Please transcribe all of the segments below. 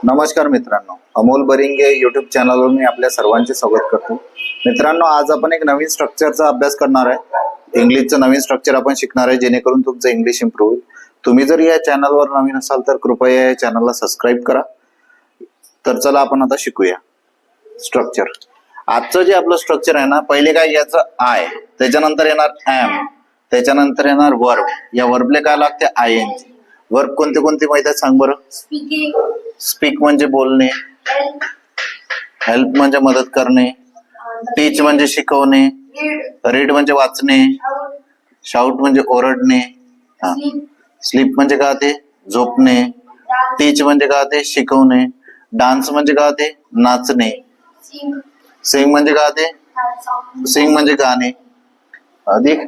नमस्कार मित्रांनो, अमोल बरिंगे यूट्यूब चॅनलवर मी आपल्या सर्वांचे स्वागत करतो. मित्रांनो, आज आपण एक नवीन स्ट्रक्चरचा अभ्यास करणार आहे. इंग्लिशचं नवीन स्ट्रक्चर आपण शिकणार आहे, जेणेकरून तुमचं इंग्लिश इम्प्रूव्ह होईल. तुम्ही जर या चॅनलवर नवीन असाल तर कृपया या चॅनलला सबस्क्राईब करा. तर चला आपण आता शिकूया स्ट्रक्चर. आजचं जे आपलं स्ट्रक्चर आहे ना, पहिले काय घ्यायचं आय, त्याच्यानंतर येणार एम, त्याच्यानंतर येणार वर्ब. या वर्बले काय लागते आयएनजी. वर्ब कोणते कोणते माहिती आहेत सांग बरं. स्पीक म्हणजे बोलणे, हेल्प म्हणजे मदत करणे, टीच म्हणजे शिकवणे, रीड म्हणजे वाचणे, शाउट म्हणजे ओरडणे, स्लीप म्हणजे काय ते झोपणे, टीच म्हणजे काय ते शिकवणे, डान्स म्हणजे काय ते नाचणे, सिंग म्हणजे काय ते सिंग म्हणजे गाणे. अधिक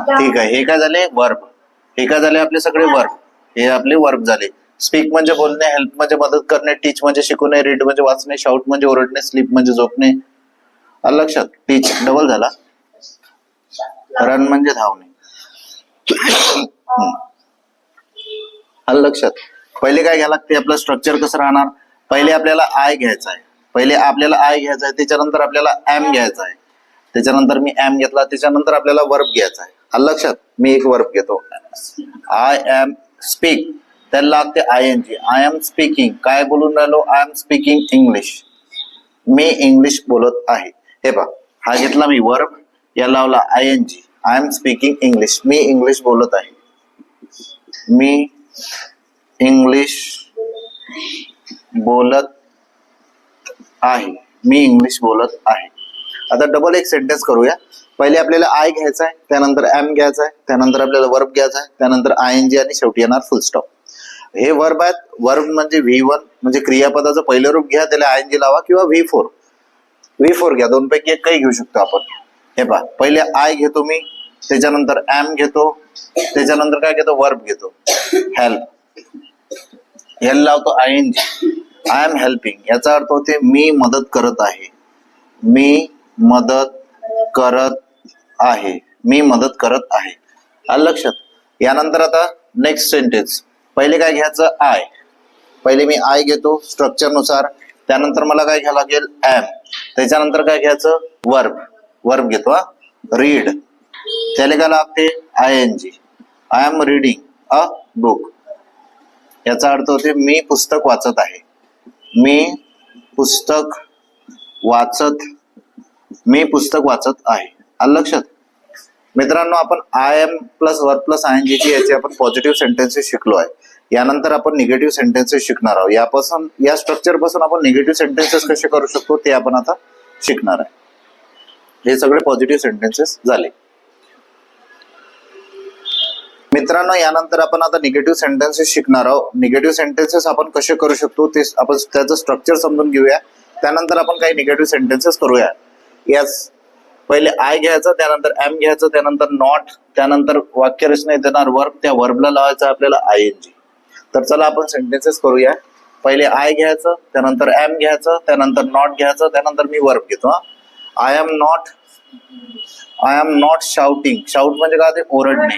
ठीक आहे. हे काय झाले वर्ब. हे काय झाले आपले सगळे वर्ब. हे आपले वर्ब झाले. स्पीक म्हणजे बोलणे, हेल्प म्हणजे मदत करणे, टीच म्हणजे शिकवणे, रीड म्हणजे वाचणे, शाउट म्हणजे ओरडणे, स्लीप म्हणजे झोपणे. आलं लक्षात. टीच डबल झाला. रन म्हणजे धावणे. आलं लक्षात. पहिले काय घ्यायला लागते, आपलं स्ट्रक्चर कसं राहणार. पहिले आपल्याला आय घ्यायचा आहे. त्याच्यानंतर आपल्याला एम घ्यायचा आहे. त्याच्यानंतर मी एम घेतला, त्याच्यानंतर आपल्याला वर्ब घ्यायचा आहे. आलं लक्षात. मी एक वर्ब घेतो. आय एम स्पीक, त्याला लागते I N G. I am speaking, काय बोलून राहिलो, आय एम स्पीकिंग इंग्लिश, मी इंग्लिश बोलत आहे. हे पहा, हा घेतला मी वर्ब, याला लावला I N G. I am speaking English, मी इंग्लिश बोलत आहे. मी इंग्लिश बोलत आहे. मी इंग्लिश बोलत आहे. आता डबल एक सेंटेन्स करूया. पहिले आपल्याला आय घ्यायचा आहे, त्यानंतर एम घ्यायचा आहे, त्यानंतर आपल्याला वर्ब घ्यायचा आहे, त्यानंतर आय एन जी आणि शेवटी येणार फुल स्टॉप. हे वर्ब आहेत. वर्ब म्हणजे V1 म्हणजे क्रियापदाचं पहिलं रूप घ्या, त्याला आय एन जी लावा, किंवा V4 घ्या. दोन पैकी एक काही घेऊ शकतो आपण. हे पहा, पहिले आय घेतो मी, त्याच्यानंतर एम घेतो, त्याच्यानंतर काय घेतो वर्ब घेतो. हेल्प, याला लावतो I N G. I am helping, याचा अर्थ होते मी मदत करत आहे. मी मदत करत आहे. मी मदत करत आहे. आलं लक्षात. यानंतर आता नेक्स्ट सेंटेन्स. पहिले काय घ्यायचं आय. पहिले मी आय घेतो स्ट्रक्चर नुसार, त्यानंतर मला काय घ्यायला लागेल एम, त्याच्यानंतर काय घ्यायचं वर्ब घेतो. रीड, त्याला काय लागते I N G. I am reading a book, याचा अर्थ होते मी पुस्तक वाचत आहे. मी पुस्तक वाचत आहे. आलं लक्षात. मित्रांनो, आपण I am plus verb plus I N G याचे आपण पॉझिटिव्ह सेंटेन्सेस शिकलो आहे. यानंतर आपण निगेटिव्ह सेंटेन्सेस शिकणार आहोत. या स्ट्रक्चर पासून आपण निगेटिव्ह सेंटेन्सेस कसे करू शकतो ते आपण आता शिकणार आहे. हे सगळे पॉझिटिव्ह सेंटेन्सेस झाले. मित्रांनो, यानंतर आपण आता निगेटिव्ह सेंटेन्सेस शिकणार आहोत. निगेटिव्ह सेंटेन्सेस आपण कसे करू शकतो ते आपण त्याचं स्ट्रक्चर समजून घेऊया. त्यानंतर आपण काही निगेटिव्ह सेंटेन्सेस करूया. यस, पहिले आय घ्यायचं, त्यानंतर एम घ्यायचं, त्यानंतर नॉट, त्यानंतर वाक्यरचनेत येणार वर्ब, त्या वर्बला लावायचं आपल्याला आय एन जी. तर चला आपण सेंटेन्सेस करूया. पहिले आय घ्यायचं, त्यानंतर एम घ्यायचं, त्यानंतर नॉट घ्यायचं, त्यानंतर मी वर्ब घेतो. I am not shouting. Shout म्हणजे काय ते ओरडणे.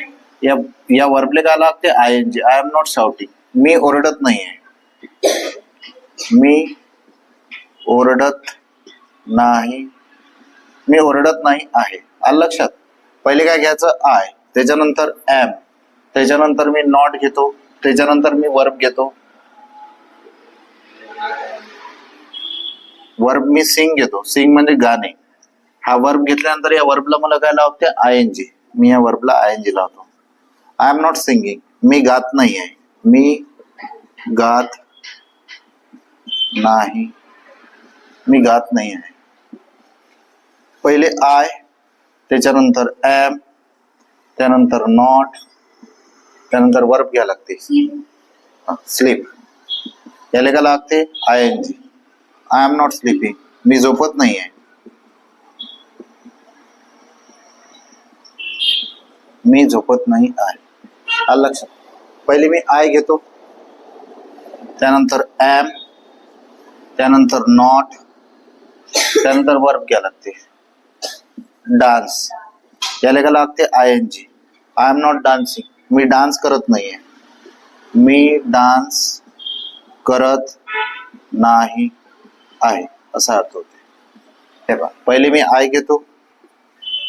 या वर्बले काय लागते I N G. I am not shouting, मी ओरडत नाही आहे. मी ओरडत नाही आहे. आलं लक्षात. पहिले काय घ्यायचं आय, त्याच्यानंतर एम, त्याच्यानंतर मी नॉट घेतो, त्याच्यानंतर मी वर्ब घेतो. वर्ब मी सिंग घेतो. सिंग म्हणजे गाणे. हा वर्ब घेतल्यानंतर या वर्बला मला काय लावते आय एन जी. मी या वर्बला आय एन जी लावतो. आय एम नॉट सिंगिंग, मी गात नाही आहे. मी गात नाही आहे. पहिले आय, त्याच्यानंतर एम, त्यानंतर नॉट, त्यानंतर वर्ब घ्यायला लागते स्लीप, याला काय लागते I N G. I am not sleeping, मी झोपत नाही आहे. मी झोपत नाही आहे. आलं लक्षात. पहिले मी आय घेतो, त्यानंतर एम, त्यानंतर नॉट, त्यानंतर वर्ब घ्यायला लागते डान्स, याला काय लागते I N G. I am not dancing, मी डान्स करत नाहीये. मी डान्स करत नाही आहे असा अर्थ होते. हे पहा, पहिले मी आय घेतो,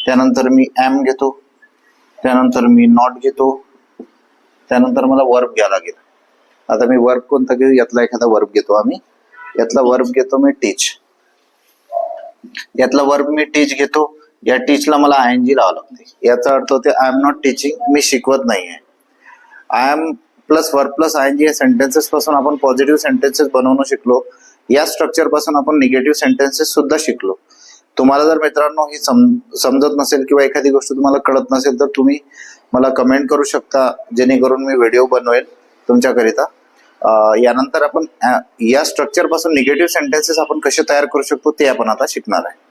त्यानंतर मी एम घेतो, त्यानंतर मी नॉट घेतो, त्यानंतर मला वर्ब घ्यावा लागेल. आता मी वर्ब कोणता घेऊ? यातला एखादा वर्ब घेतो. आम्ही यातला वर्ब घेतो मी टीच. यातला वर्ब मी टीच घेतो. या टीचला मला आयएनजी लावावं लागते. याचा अर्थ होते आय एम नॉट टीचिंग, मी शिकवत नाहीये. I am plus verb plus I N G या सेंटेन्सेस पासून आपण पॉझिटिव्ह सेंटेन्सेस बनवणं शिकलो. या स्ट्रक्चर पासून आपण निगेटिव्ह सेंटेन्सेस सुद्धा शिकलो. तुम्हाला जर मित्रांनो ही समजत नसेल किंवा एखादी गोष्ट तुम्हाला कळत नसेल तर तुम्ही मला कमेंट करू शकता, जेणेकरून मी व्हिडिओ बनवेल तुमच्याकरिता. यानंतर आपण या स्ट्रक्चर पासून निगेटिव्ह सेंटेन्सेस आपण कसे तयार करू शकतो ते आपण आता शिकणार आहे.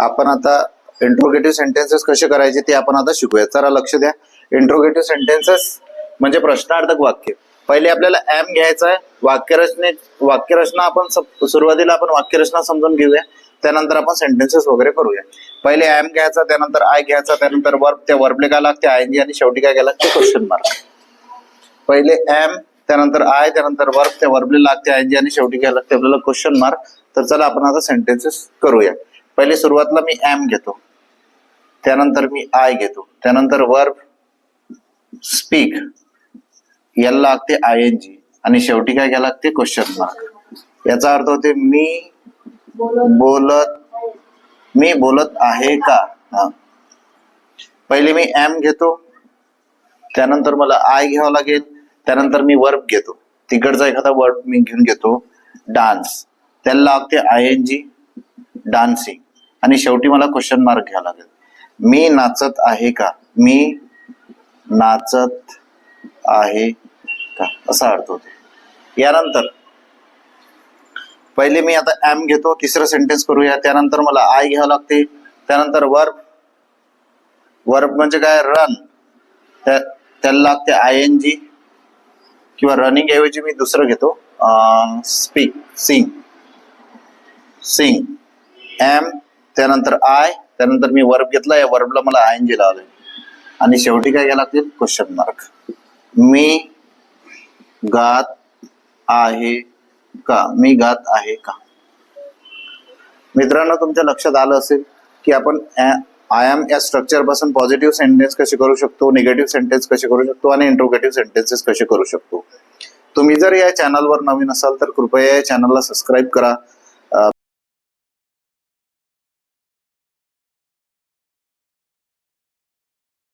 आपण आता इंट्रोगेटिव्ह सेंटेन्सेस कसे करायचे ते आपण आता शिकूया. जरा लक्ष द्या. इंट्रोगेटिव्ह सेंटेन्सेस म्हणजे प्रश्नार्थक वाक्य. पहिले आपल्याला एम घ्यायचा आहे. वाक्यरचना आपण सुरुवातीला आपण वाक्यरचना समजून घेऊया, त्यानंतर आपण सेंटेन्सेस वगैरे करूया. पहिले एम घ्यायचा, त्यानंतर आय घ्यायचा, त्यानंतर वर्ब, त्या वर्बले काय लागते आयएनजी आणि शेवटी काय लागते क्वेश्चन मार्क. पहिले एम, त्यानंतर आय, त्यानंतर वर्ब, त्या वर्बले लागते आयएनजी आणि शेवटी काय लागते आपल्याला क्वेश्चन मार्क. तर चला आपण आता सेंटेन्सेस करूया. पहिले सुरुवातीला मी एम घेतो, त्यानंतर मी आय घेतो, त्यानंतर वर्ब स्पीक याला लागते आयएनजी आणि शेवटी काय घ्यायला लागते क्वेश्चन मार्क. याचा अर्थ होते मी बोलत आहे का. पहिले मी एम घेतो, त्यानंतर मला आय घ्यावं लागेल, त्यानंतर मी वर्ब घेतो. तिकडचा एखादा वर्ब मी घेऊन घेतो डान्स, त्याला लागते आयएनजी डान्सिंग आणि शेवटी मला क्वेश्चन मार्क घ्यावा लागेल. मी नाचत आहे का. मी नाचत आहे का असा अर्थ होते. यानंतर पहिले मी आता एम घेतो, तिसरं सेंटेन्स करूया. त्यानंतर मला आय घ्यावं लागते, त्यानंतर वर्ब म्हणजे काय रन, त्याला लागते आयएनजी किंवा रनिंग ऐवजी मी दुसरं घेतो स्पीक, सिंग एम, त्यानंतर आय, त्यानंतर मी वर्ब घेतला, या वर्बला मला आयएनजी लावले आणि शेवटी काय घ्यायला लागतील क्वेश्चन मार्क. मी गात आहे का. मी गात आहे का. मित्रांनो तुमच्या लक्षात आलं असेल की आपण आय एम या स्ट्रक्चर पासून पॉझिटिव्ह सेंटेन्स कसे करू शकतो, निगेटिव्ह सेंटेन्स कसे करू शकतो आणि इंट्रोगेटिव्ह सेंटेन्सेस कसे करू शकतो. तुम्ही जर या चॅनलवर नवीन असाल तर कृपया या चॅनलला सबस्क्राईब करा,